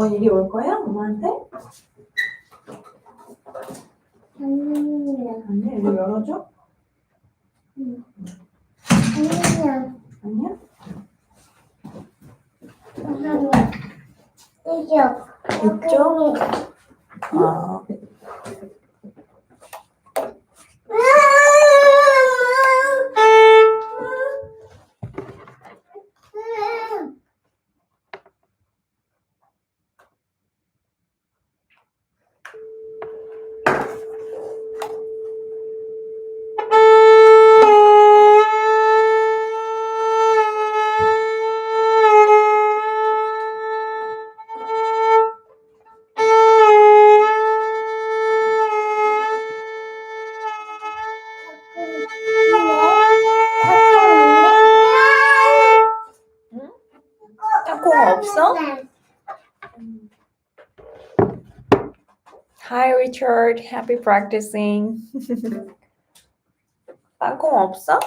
이리 올 거야? 엄마한테? 아니야, 이리 열어줘? 아니야? 이쪽? 아. 땅콩 없어? Hi Richard, happy practicing. 땅콩 없어?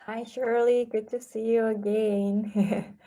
Hi Shirley, good to see you again.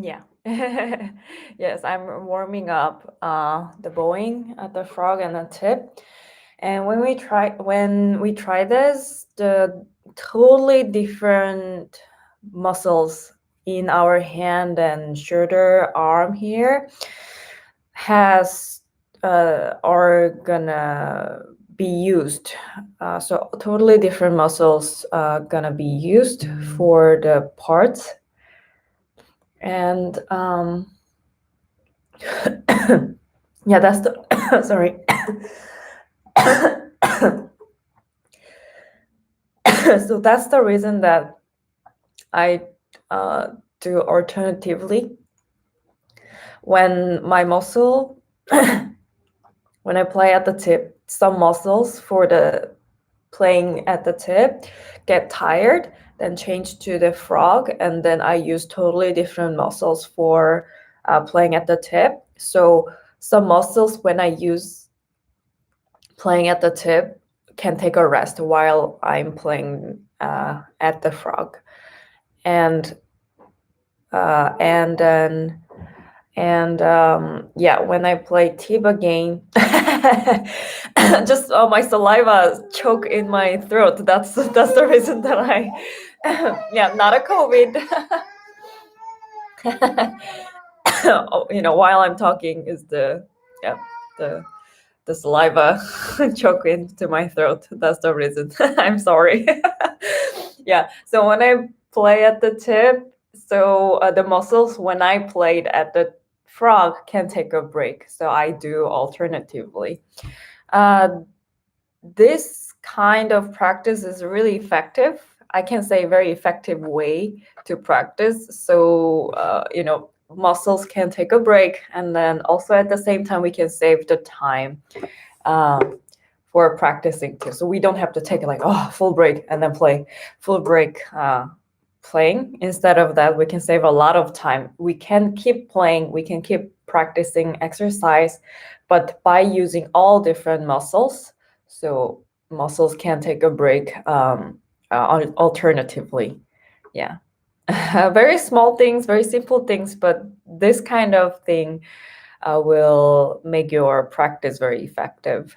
Yeah. Yes, I'm warming up the bowing at the frog and the tip. And when we try this, the totally different muscles in our hand and shoulder, arm here has are gonna be used. So totally different muscles gonna be used for the parts. And yeah, that's the sorry. So that's the reason that I do alternatively when my muscle when I play at the tip, some muscles for the playing at the tip get tired, then change to the frog, and then I use totally different muscles for playing at the tip. So some muscles when I use playing at the tip can take a rest while I'm playing at the frog, and and then yeah, when I play tip again, just my saliva choke in my throat. That's the reason that I yeah, not a COVID. Oh, while I'm talking is the yeah the the saliva choke into my throat. That's the reason. I'm sorry. Yeah. So when I play at the tip, so the muscles when I played at the frog can take a break. So I do alternatively. Uh, this kind of practice is really effective. I can say very effective way to practice. So muscles can take a break, and then also at the same time we can save the time um, for practicing too. So we don't have to take like full break and then play full break playing. Instead of that, we can save a lot of time. We can keep playing, we can keep practicing exercise, but by using all different muscles, so muscles can take a break alternatively. Yeah. Very small things, very simple things, but this kind of thing will make your practice very effective.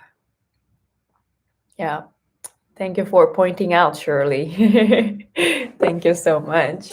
Yeah. Thank you for pointing out, Shirley. Thank you so much.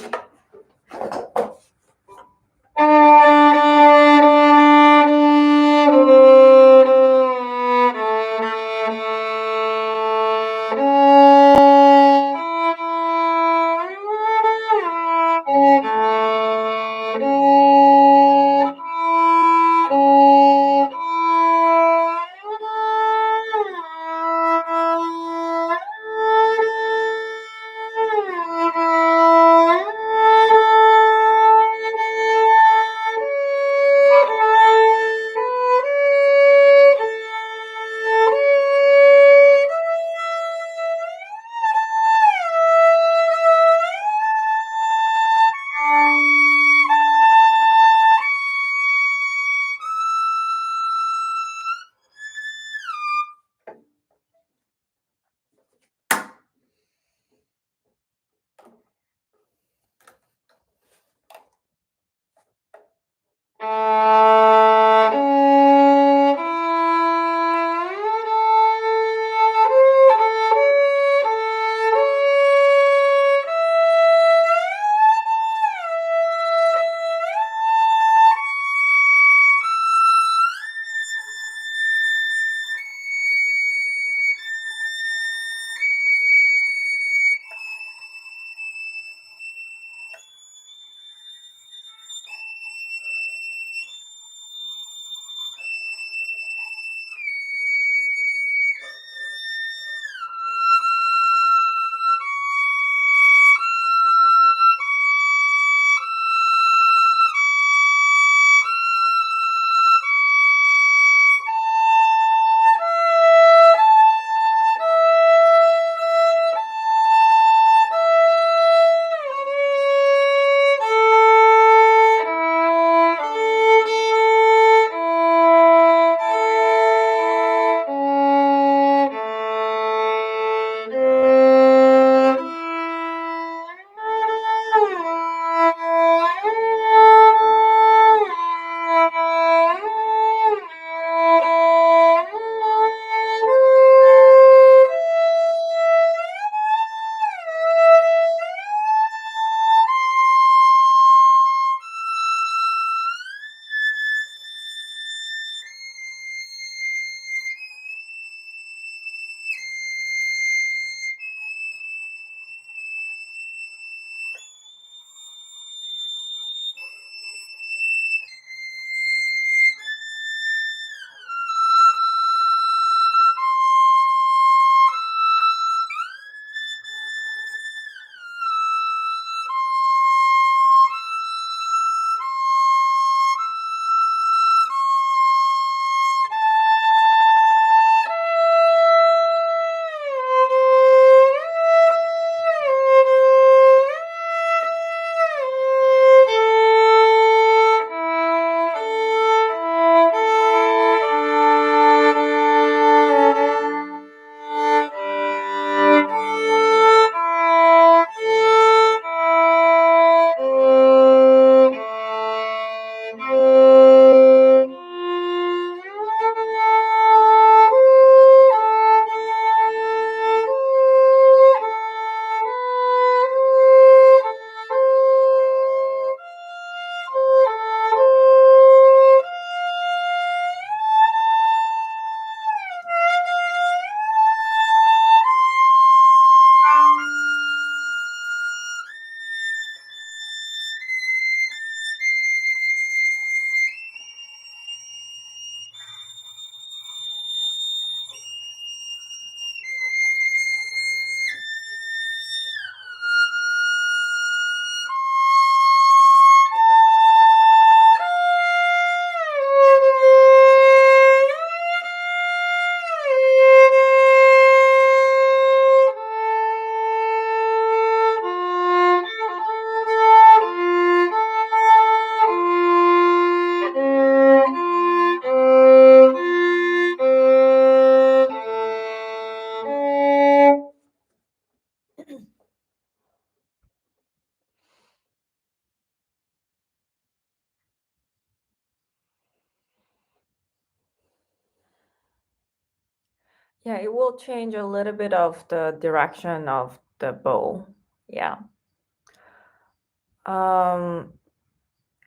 Yeah, it will change a little bit of the direction of the bow. Yeah.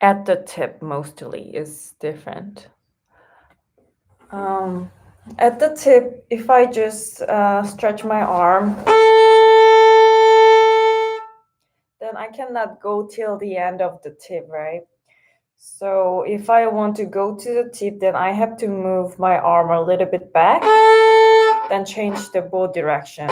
At the tip mostly is different. At the tip, if I just stretch my arm, then I cannot go till the end of the tip, right? So if I want to go to the tip, then I have to move my arm a little bit back, then change the bow direction.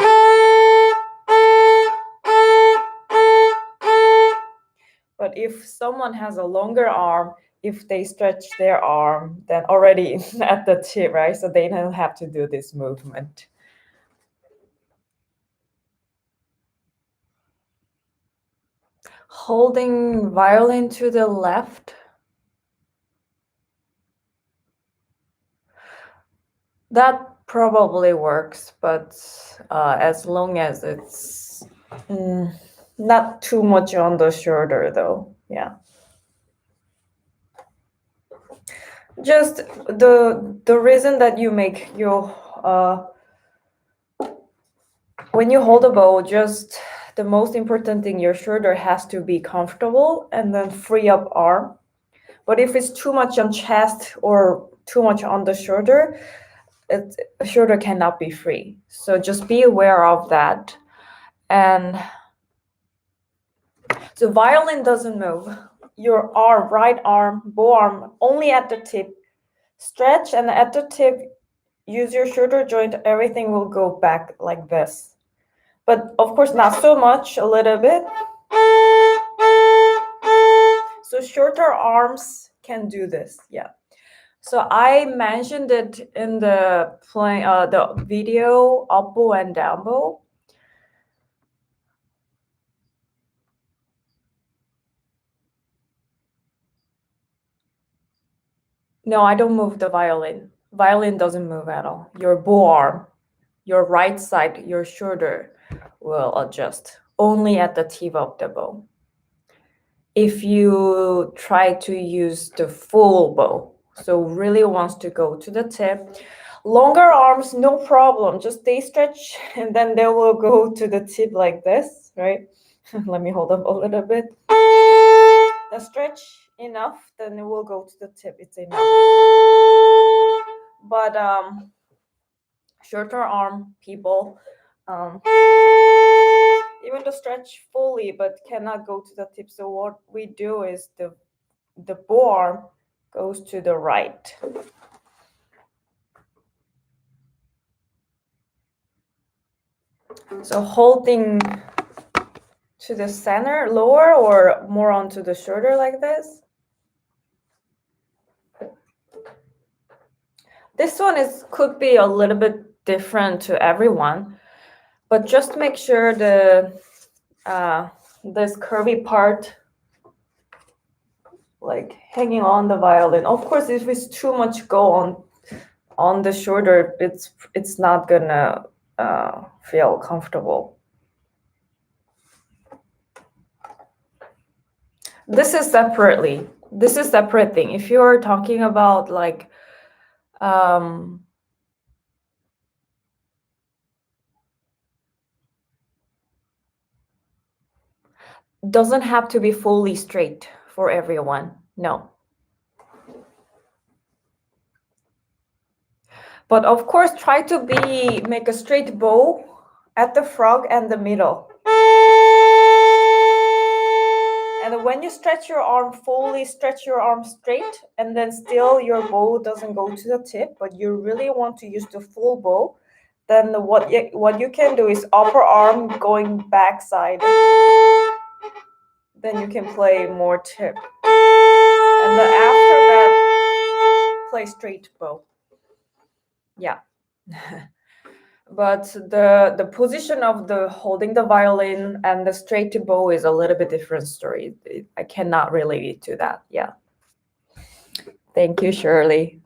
But if someone has a longer arm, if they stretch their arm, then already at the tip, right? So they don't have to do this movement. Holding violin to the left. That probably works, but as long as it's not too much on the shoulder, though. Yeah. Just the reason that you make your when you hold a bow, just the most important thing, your shoulder has to be comfortable, and then free up arm. But if it's too much on chest or too much on the shoulder, shoulder cannot be free. So just be aware of that. And so violin doesn't move. Your arm, right arm, bow arm, only at the tip. Stretch, and at the tip, use your shoulder joint. Everything will go back like this. But of course, not so much, a little bit. So shorter arms can do this, yeah. So I mentioned it in the video, up bow and down bow. No, I don't move the violin. Violin doesn't move at all. Your bow arm, your right side, your shoulder will adjust only at the tip of the bow. If you try to use the full bow, so really wants to go to the tip, longer arms, no problem. Just they stretch and then they will go to the tip like this, right? Let me hold up a little bit. The stretch enough, then it will go to the tip. It's enough. But shorter arm people, even to stretch fully, but cannot go to the tip. So what we do is the bow arm goes to the right. So holding to the center, lower, or more onto the shoulder like this. This one could be a little bit different to everyone, but just make sure the this curvy part, like hanging on the violin. Of course, if it's too much go on the shoulder, it's not gonna feel comfortable. This is separately. This is separate thing. If you're talking about like doesn't have to be fully straight for everyone. No. But of course, try to make a straight bow at the frog and the middle. And when you stretch your arm fully, stretch your arm straight, and then still your bow doesn't go to the tip, but you really want to use the full bow, then what you can do is upper arm going backside. Then you can play more tip. And then after that, play straight bow. Yeah. But the position of the holding the violin and the straight bow is a little bit different story. I cannot relate it to that. Yeah. Thank you, Shirley.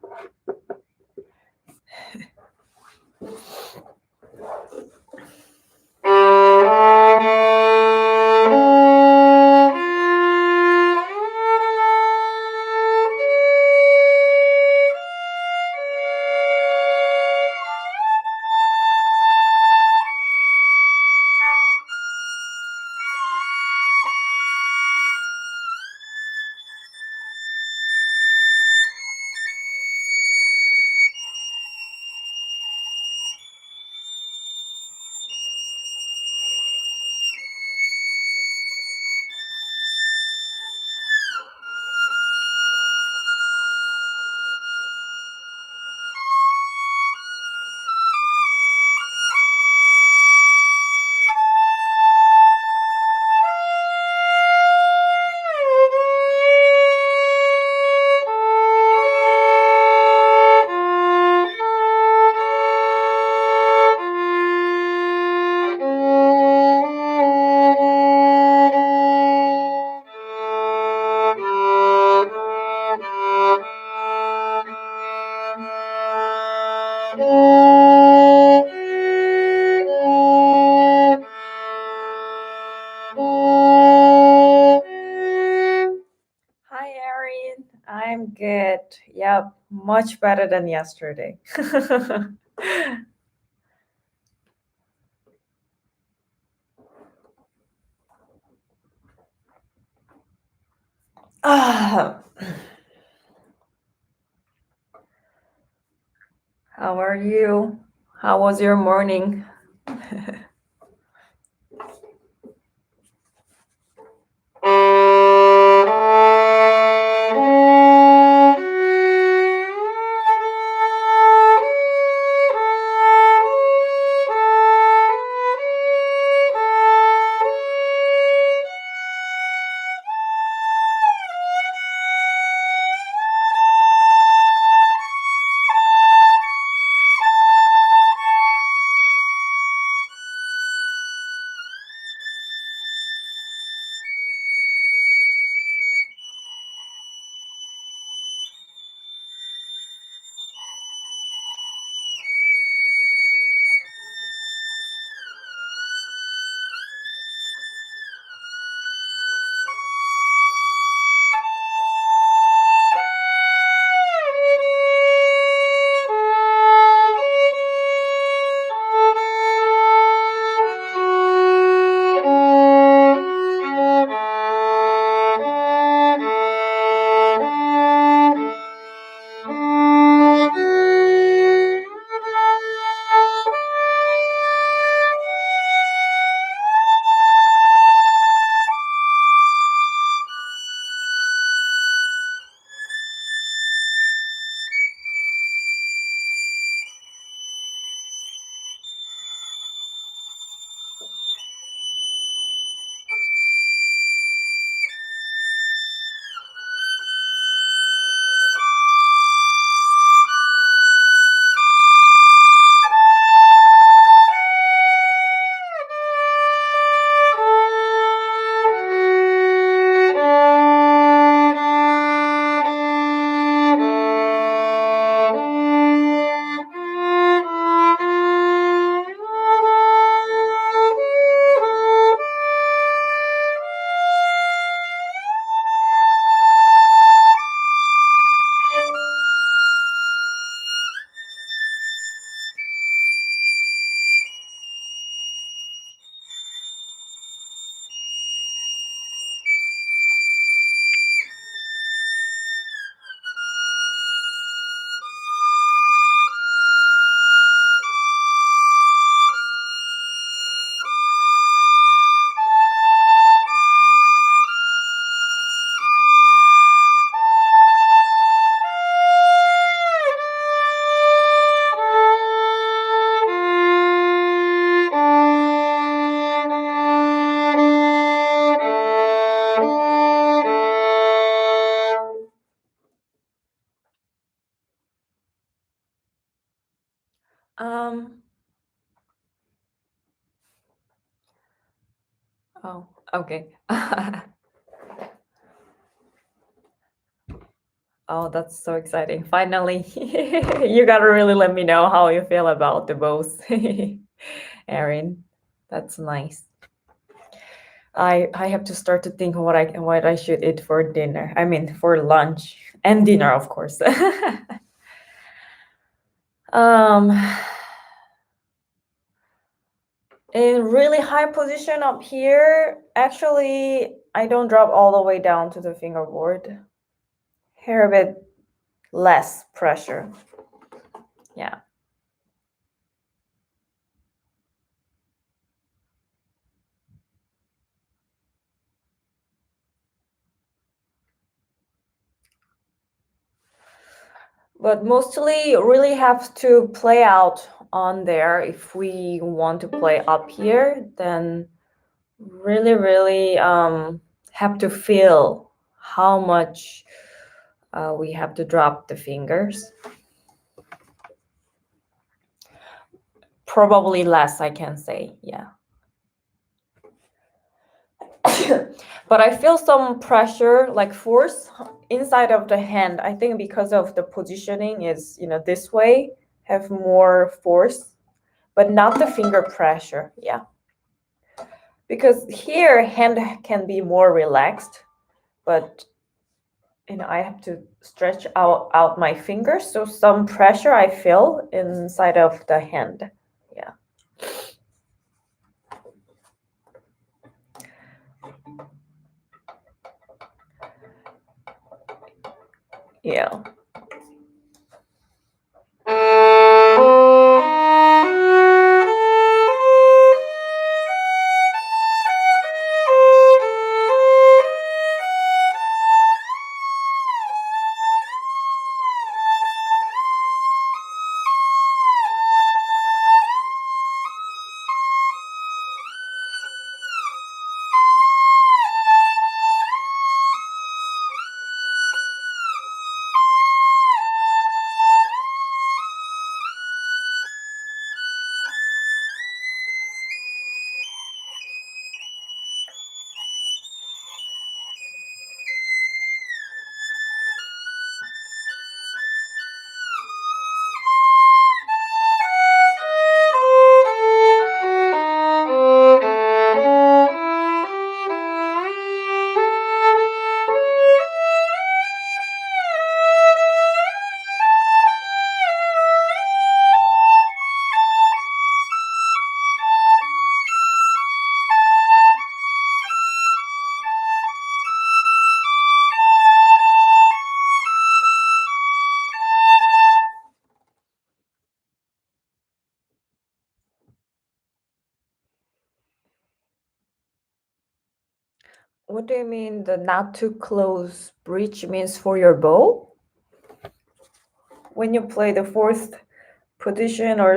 bit. Yeah, much better than yesterday. Ah, how are you? How was your morning? Um, oh, okay. Oh, that's so exciting. Finally, you gotta really let me know how you feel about the both, Erin. That's nice. I have to start to think what I should eat for dinner. I mean, for lunch and dinner, of course. um, in really high position up here, actually, I don't drop all the way down to the fingerboard. Here a bit less pressure. Yeah. But mostly really have to play out on there. If we want to play up here, then really have to feel how much we have to drop the fingers. Probably less, I can say, yeah. But I feel some pressure, like force inside of the hand. I think because of the positioning is, this way, have more force, but not the finger pressure, yeah. Because here hand can be more relaxed, but I have to stretch out my fingers, so some pressure I feel inside of the hand. Yeah. Yeah. What do you mean the not too close bridge means for your bow? When you play the fourth position or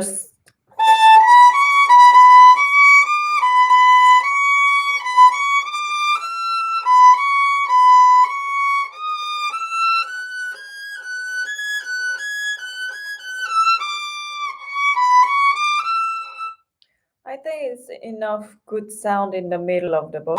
I think it's enough good sound in the middle of the bow.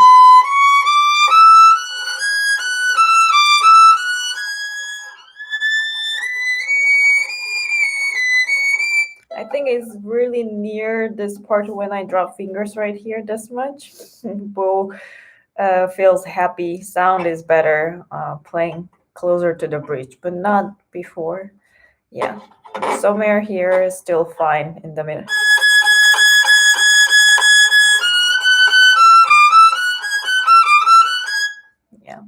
I think it's really near this part when I drop fingers right here this much. Bow feels happy, sound is better playing closer to the bridge, but not before. Yeah, somewhere here is still fine in the middle. Yeah.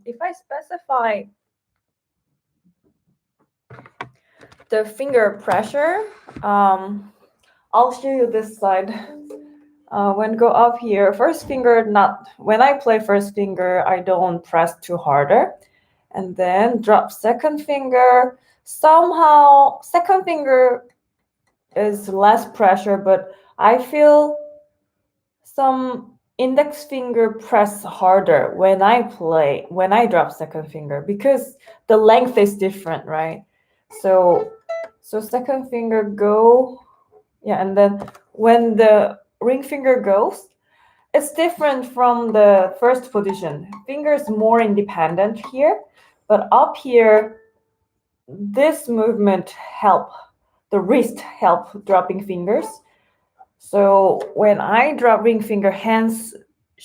If I specify the finger pressure, I'll show you this side. When go up here, first finger not, when I play first finger, I don't press too harder. And then drop second finger. Somehow, second finger is less pressure, but I feel some index finger press harder when I drop second finger because the length is different, right? So second finger go, yeah, and then when the ring finger goes, it's different from the first position. Fingers more independent here, but up here, this movement help, the wrist help dropping fingers. So when I drop ring finger, hands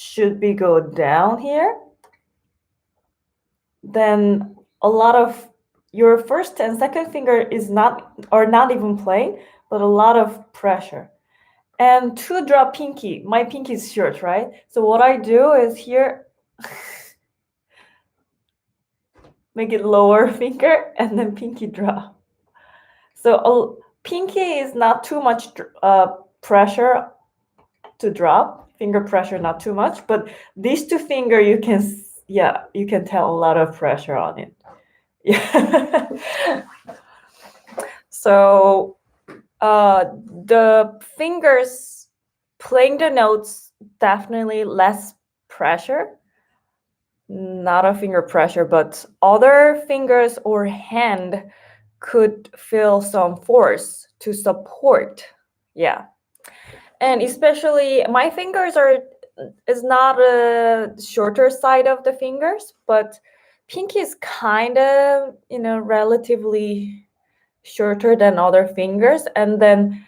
should be go down here, then a lot of your first and second finger is not even playing, but a lot of pressure. And to drop pinky, my pinky is short, right? So what I do is here, make it lower finger and then pinky drop. So pinky is not too much pressure to drop, finger pressure not too much, but these two finger you can tell a lot of pressure on it. Yeah. So the fingers playing the notes, definitely less pressure, not a finger pressure, but other fingers or hand could feel some force to support. Yeah. And especially my fingers is not a shorter side of the fingers, but pinky is kind of, relatively shorter than other fingers. And then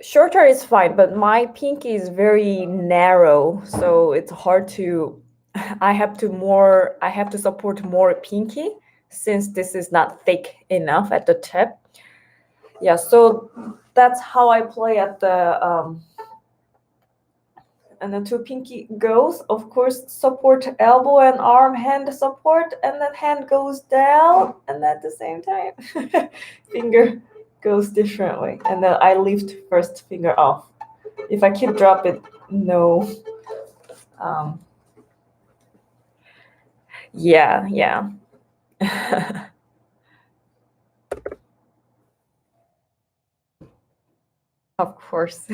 shorter is fine, but my pinky is very narrow, so it's hard to I have to support more pinky since this is not thick enough at the tip. Yeah, so that's how I play at the and then two pinky goes, of course, support elbow and arm, hand support, and then hand goes down, and at the same time finger goes differently, and then I lift first finger off. If I keep drop it, no. Yeah. Of course.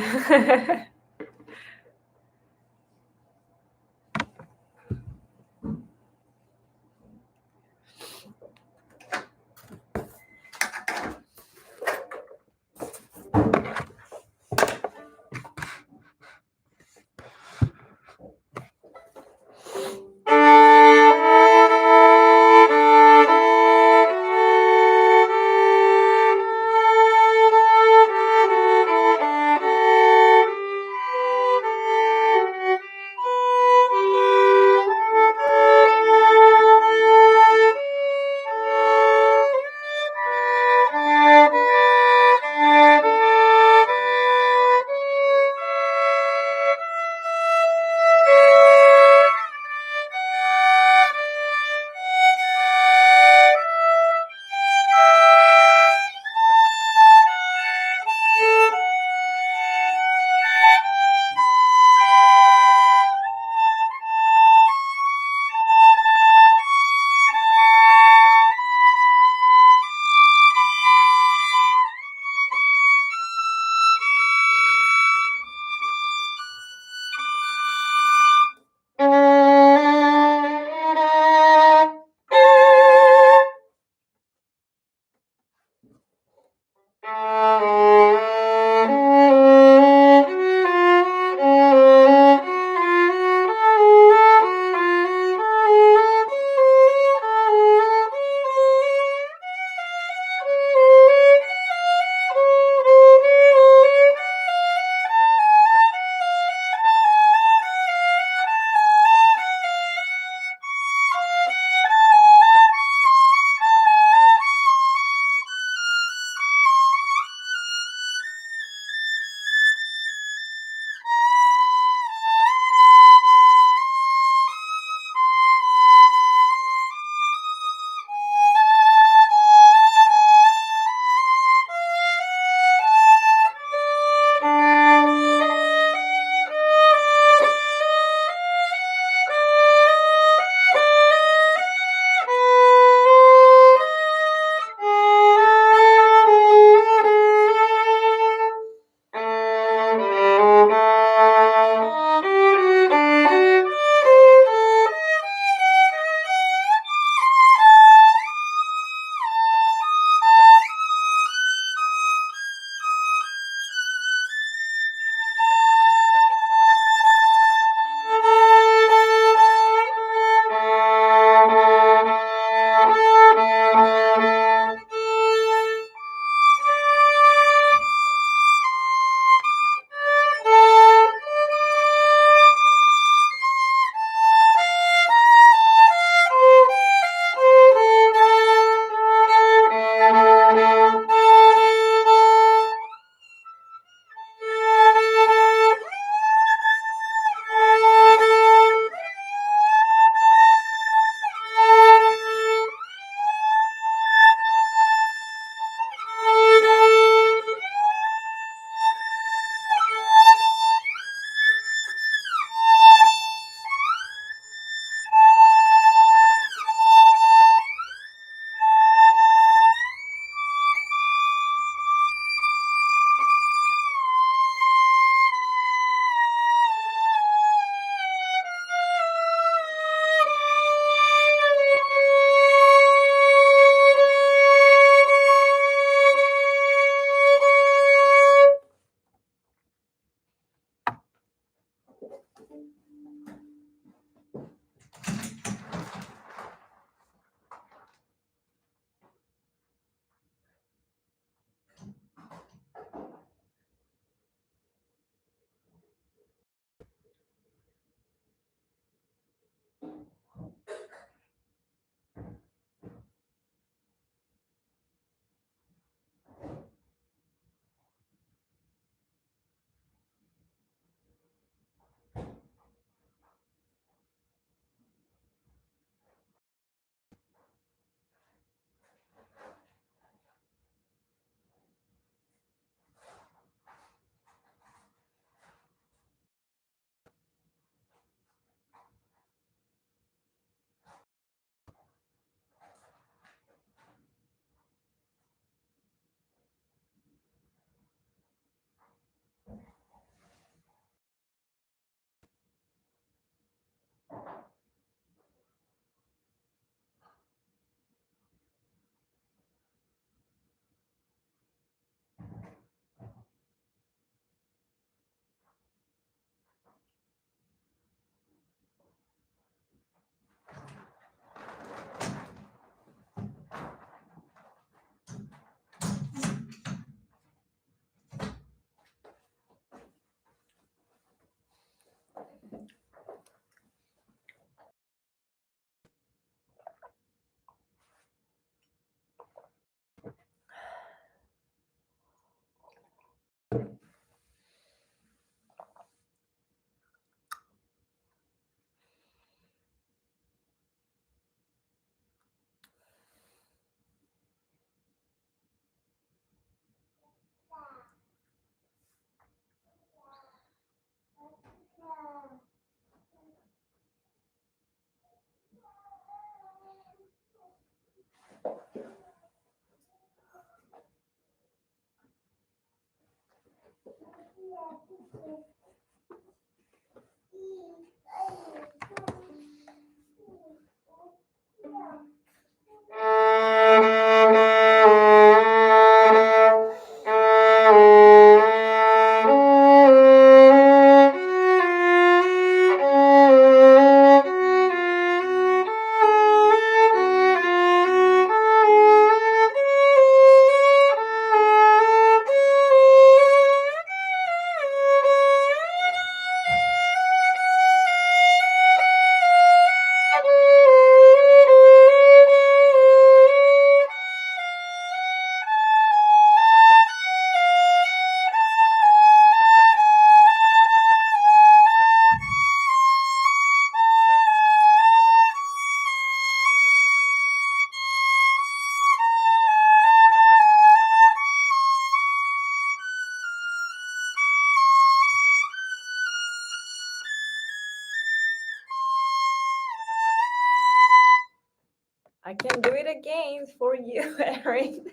I can do it again for you, Erin.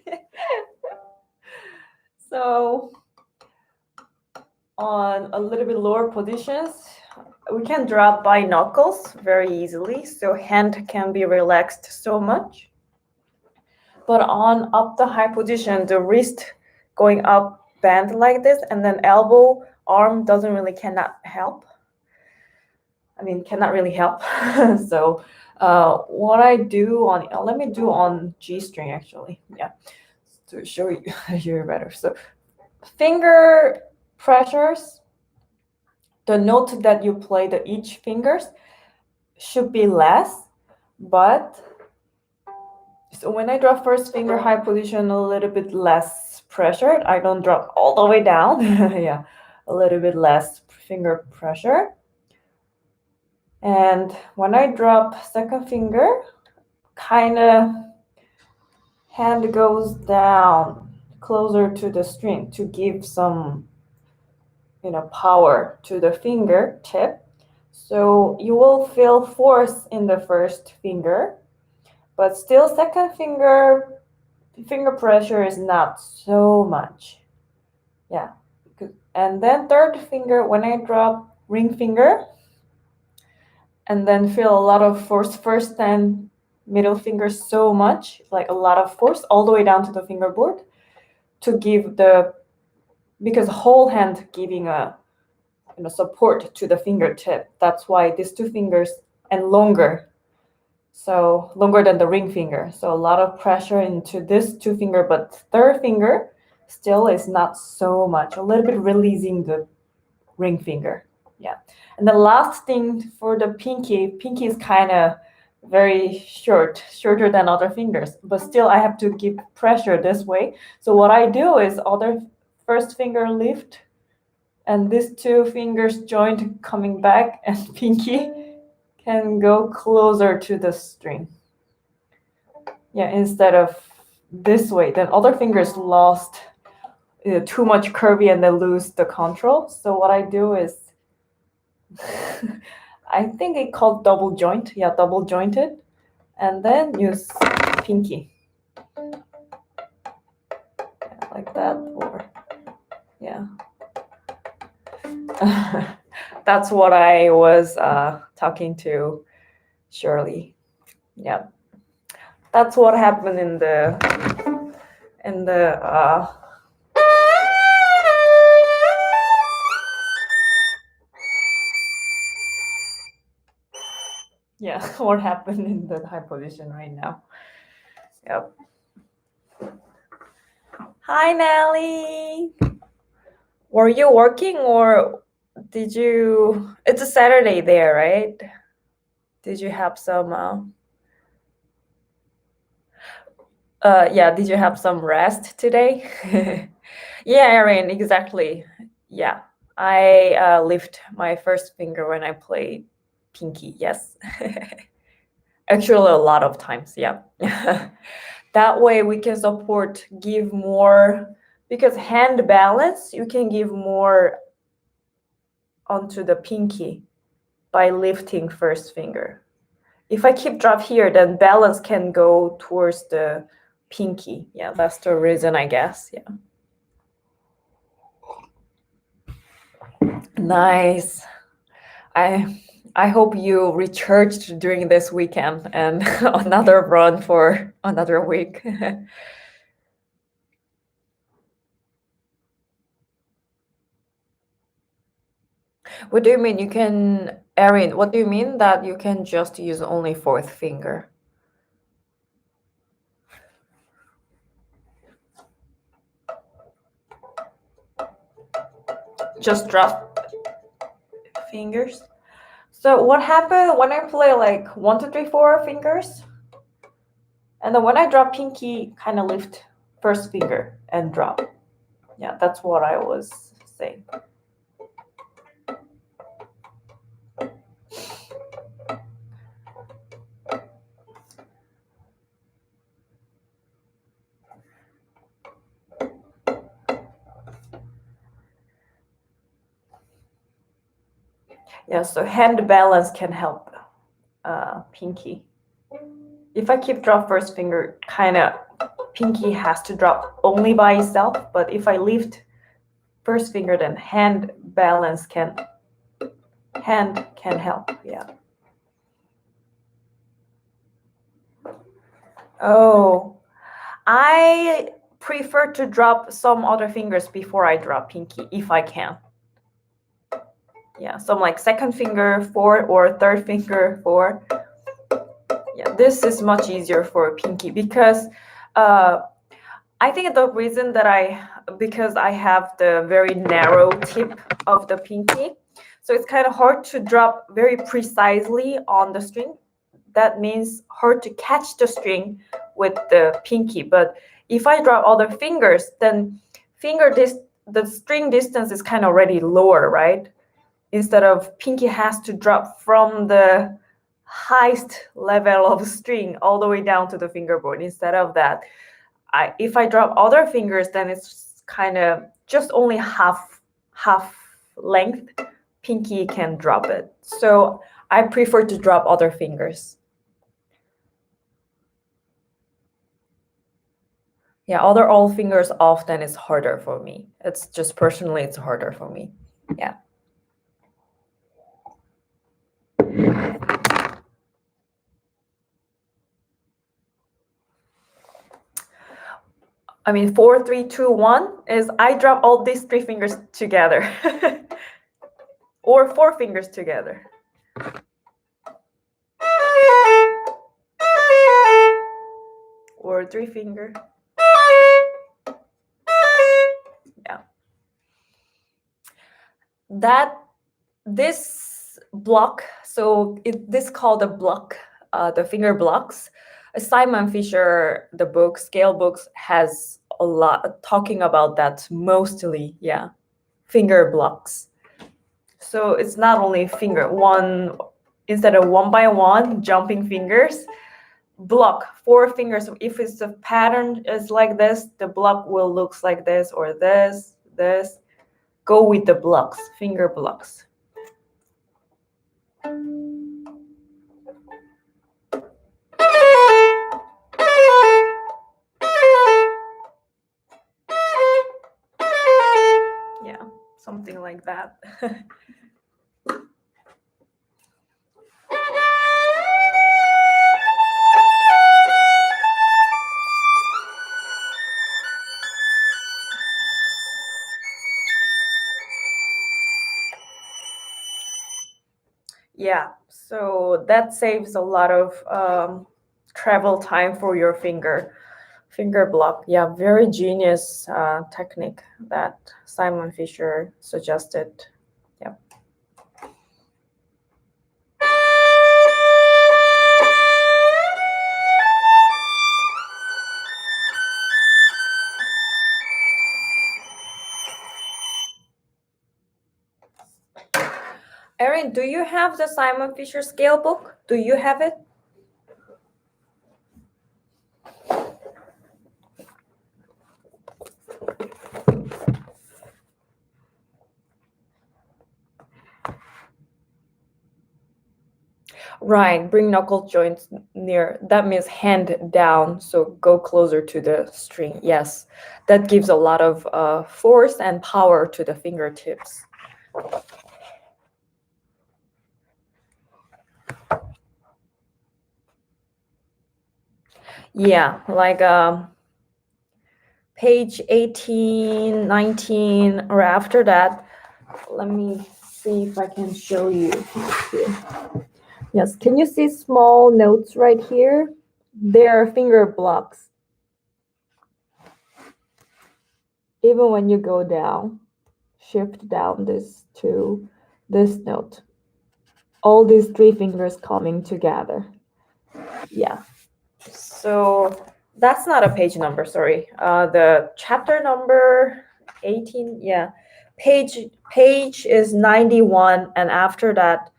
So on a little bit lower positions, we can drop by knuckles very easily, so hand can be relaxed so much. But on up the high position, the wrist going up bend like this, and then elbow, arm doesn't really cannot help. I mean, cannot really help. So what I do on, let me do on G string actually. Yeah, to show you you better. So finger pressures, the note that you play, the each fingers should be less, but so when I drop first finger high position, a little bit less pressured. I don't drop all the way down. Yeah, a little bit less finger pressure. And when I drop second finger, kind of hand goes down closer to the string to give some, power to the fingertip. So you will feel force in the first finger, but still second finger pressure is not so much. Yeah. And then third finger, when I drop ring finger, and then feel a lot of force first and middle finger so much, like a lot of force all the way down to the fingerboard to give because whole hand giving a support to the fingertip. That's why these two fingers and longer. So longer than the ring finger. So a lot of pressure into this two finger, but third finger still is not so much. A little bit releasing the ring finger. Yeah. And the last thing for the pinky is kind of very shorter than other fingers, but still I have to give pressure this way. So what I do is other first finger lift, and these two fingers joint coming back, and pinky can go closer to the string. Yeah, instead of this way, then other fingers lost too much curvy and they lose the control. So what I do is, I think it called double joint. Yeah, double jointed, and then use pinky. Yeah, like that, or yeah. That's what I was talking to Shirley. Yeah, that's what happened in the yeah, what happened in the high position right now. Yep. Hi, Nelly. Were you working or did you? It's a Saturday there, right? Did you have some? Yeah. Did you have some rest today? Yeah, Erin. Exactly. Yeah, I lift my first finger when I play pinky. Yes. Actually, a lot of times. Yeah. That way we can give more, because hand balance, you can give more onto the pinky by lifting first finger. If I keep drop here, then balance can go towards the pinky. Yeah, that's the reason, I guess. Yeah. Nice. I hope you recharged during this weekend and another run for another week. What do you mean you can, Erin, what do you mean that you can just use only fourth finger? Just drop fingers? So what happened when I play like 1, 2, 3, 4 fingers? And then when I drop pinky, kind of lift first finger and drop. Yeah, that's what I was saying. Yeah, so hand balance can help pinky. If I keep drop first finger, kind of pinky has to drop only by itself. But if I lift first finger, then hand balance can help. Yeah. Oh, I prefer to drop some other fingers before I drop pinky if I can. Yeah, some like second finger 4 or third finger 4. Yeah, this is much easier for pinky because I think the reason that because I have the very narrow tip of the pinky, so it's kind of hard to drop very precisely on the string. That means hard to catch the string with the pinky. But if I drop other fingers, then the string distance is kind of already lower, right? Instead of pinky has to drop from the highest level of string all the way down to the fingerboard. Instead of that, if I drop other fingers, then it's kind of just only half length. Pinky can drop it. So I prefer to drop other fingers. Yeah, other all fingers off, then it's harder for me. It's just personally, it's harder for me. Yeah. I mean, 4, 3, 2, 1 is I drop all these 3 fingers together. Or 4 fingers together. Or 3 finger. Yeah. This block, so this called the block, the finger blocks. Simon Fisher, the book, Scale Books, has a lot talking about that mostly, yeah, finger blocks. So it's not only finger, instead of 1 by 1 jumping fingers, block 4 fingers. If it's the pattern is like this, the block will look like this or this. Go with the blocks, finger blocks. Yeah, something like that. Yeah, so that saves a lot of travel time for your finger block. Yeah, very genius technique that Simon Fisher suggested. Yeah. Erin, do you have the Simon Fisher scale book? Do you have it? Right, bring knuckle joints near. That means hand down, so go closer to the string. Yes, that gives a lot of force and power to the fingertips. Yeah, like page 18, 19, or after that. Let me see if I can show you here. Yes, can you see small notes right here? They are finger blocks. Even when you go down, shift down this to this note. All these three fingers coming together. Yeah. So that's not a page number, sorry. The chapter number 18, yeah. Page is 91, and after that,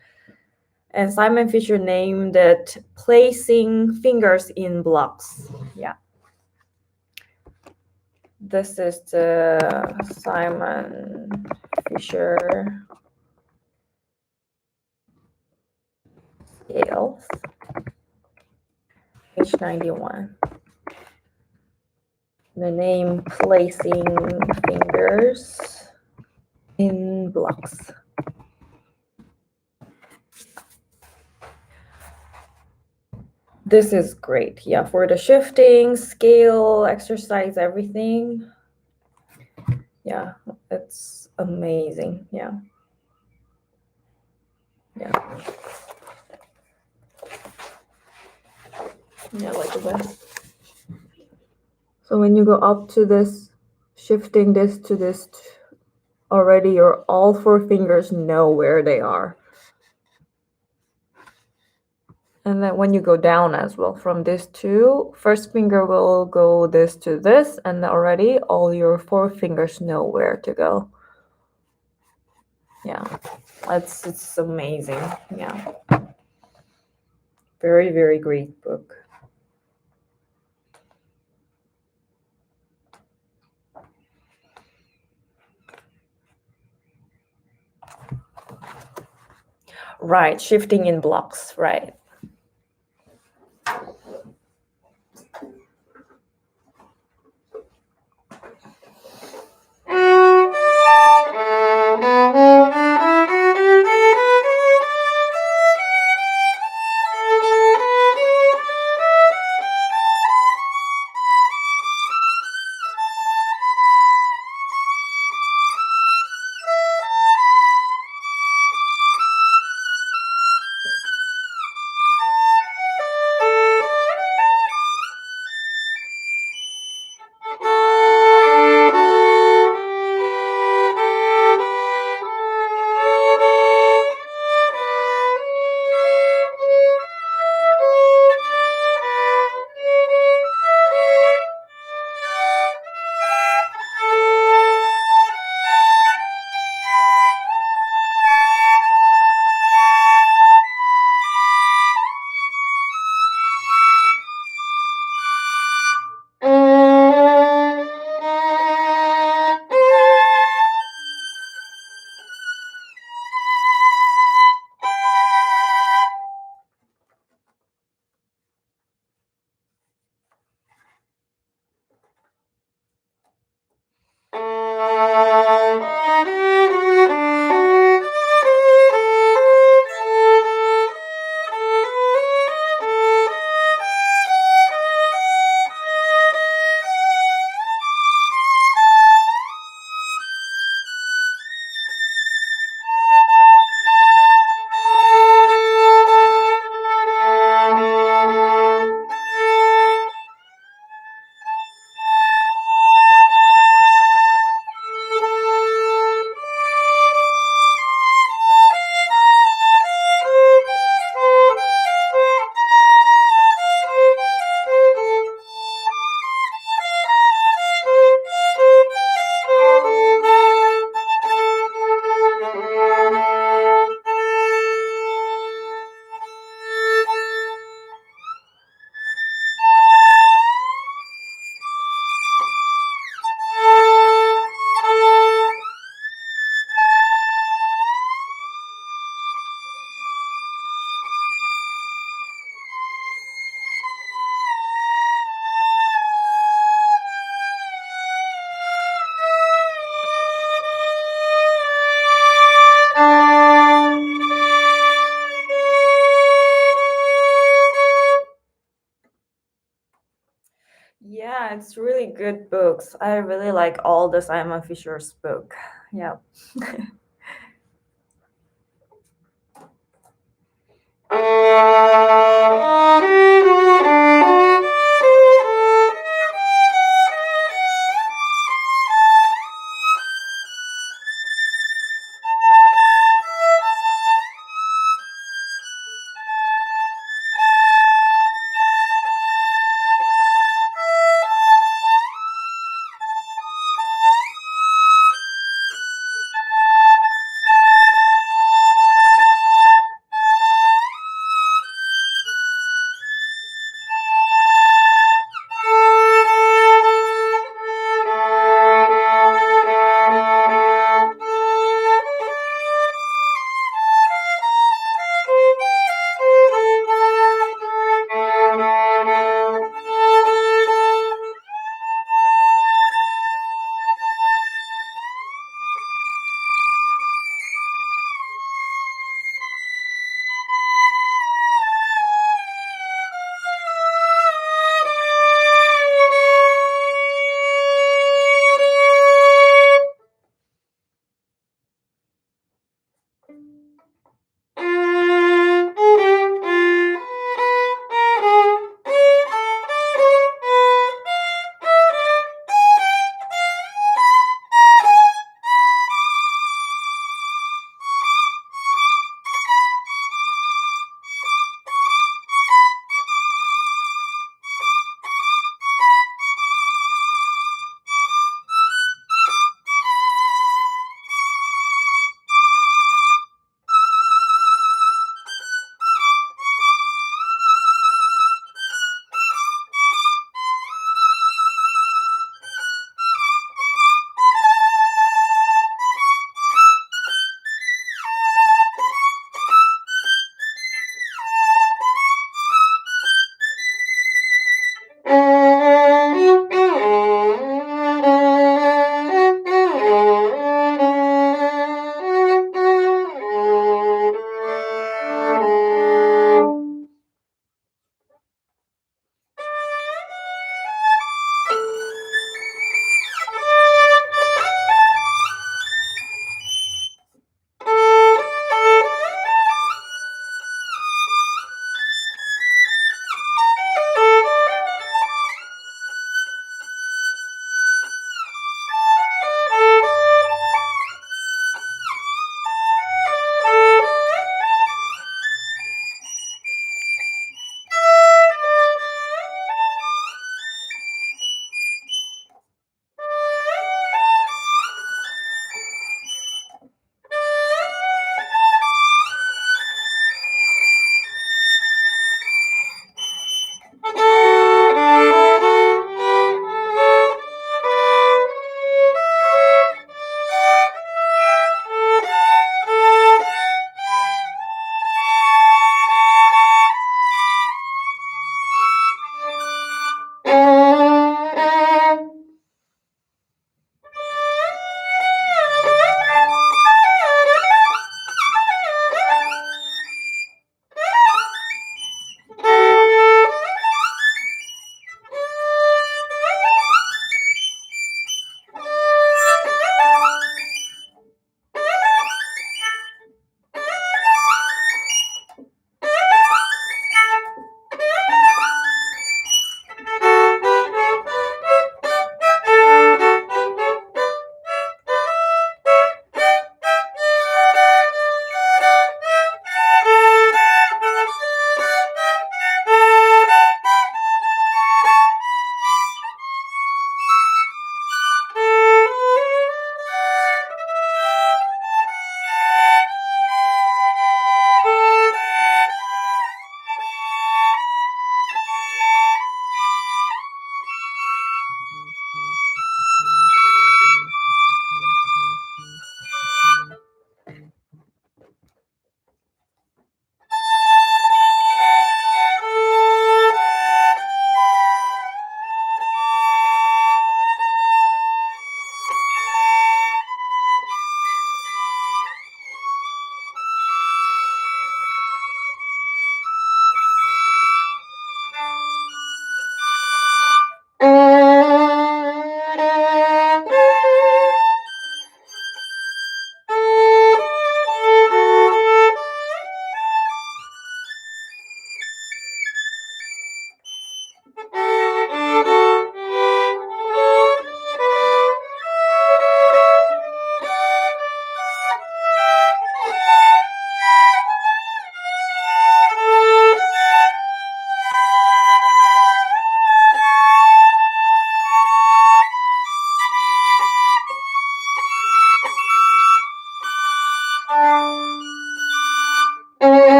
and Simon Fisher named it placing fingers in blocks. Yeah. This is the Simon Fisher scales, page 91. The name placing fingers in blocks. This is great. Yeah, for the shifting, scale, exercise, everything. Yeah, it's amazing. Yeah. Yeah. Yeah, like this. So when you go up to this, shifting this to this, already your all four fingers know where they are. And then when you go down as well, from this to, first finger will go this to this, and already all your four fingers know where to go. Yeah, it's amazing. Yeah, very, very great book. Right, shifting in blocks, right. it's really good books. I really like all the Simon Fisher's book. Yeah.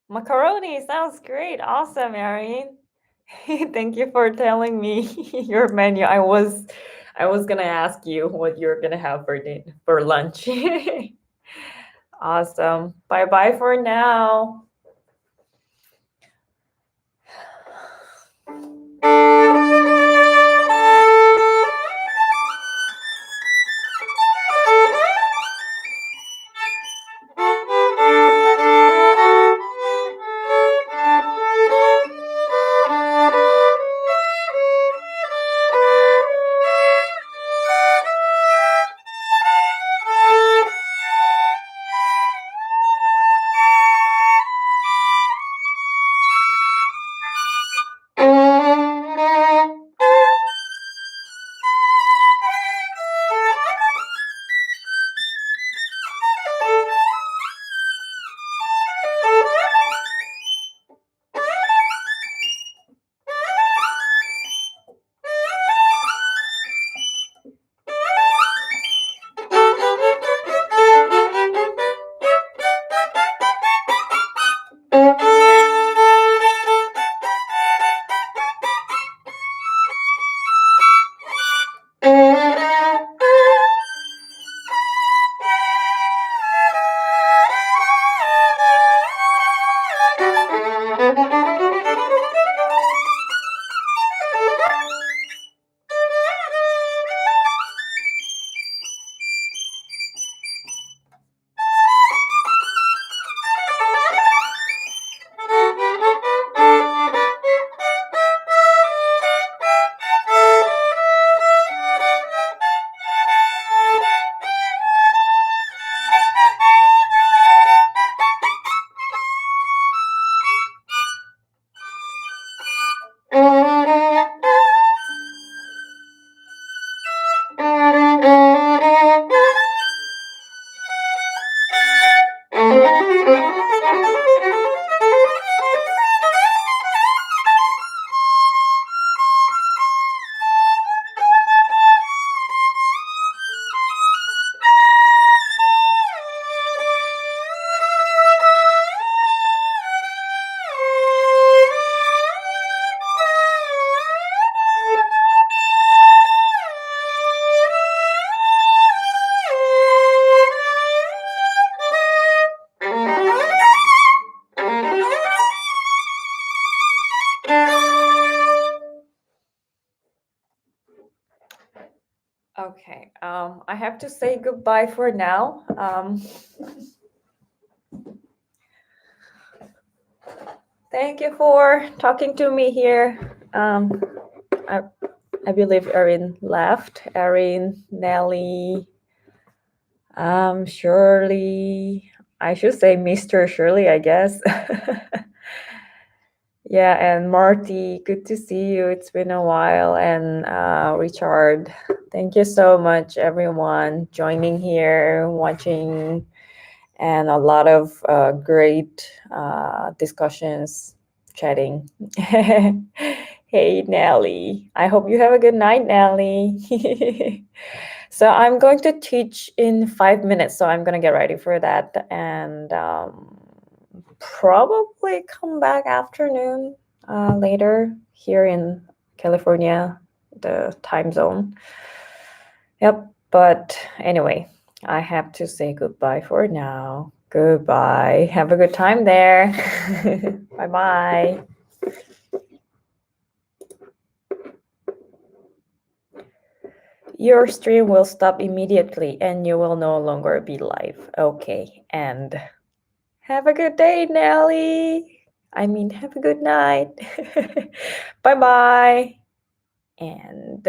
Macaroni sounds great. Awesome, Erin. Thank you for telling me your menu. I was gonna ask you what you're gonna have for lunch. Awesome. Bye bye for now. Okay, I have to say goodbye for now. Thank you for talking to me here. I believe Erin left. Erin, Nelly, Shirley. I should say Mr. Shirley, I guess. Yeah, and Marty, good to see you. It's been a while. And Richard, thank you so much, everyone, joining here, watching, and a lot of great discussions, chatting. Hey, Nelly. I hope you have a good night, Nelly. So I'm going to teach in 5 minutes. So I'm going to get ready for that and probably come back afternoon later here in California, the time zone. Yep. But anyway, I have to say goodbye for now. Goodbye. Have a good time there. Bye bye. Your stream will stop immediately and you will no longer be live. Okay. And have a good day, Nelly. I mean, have a good night. Bye bye. And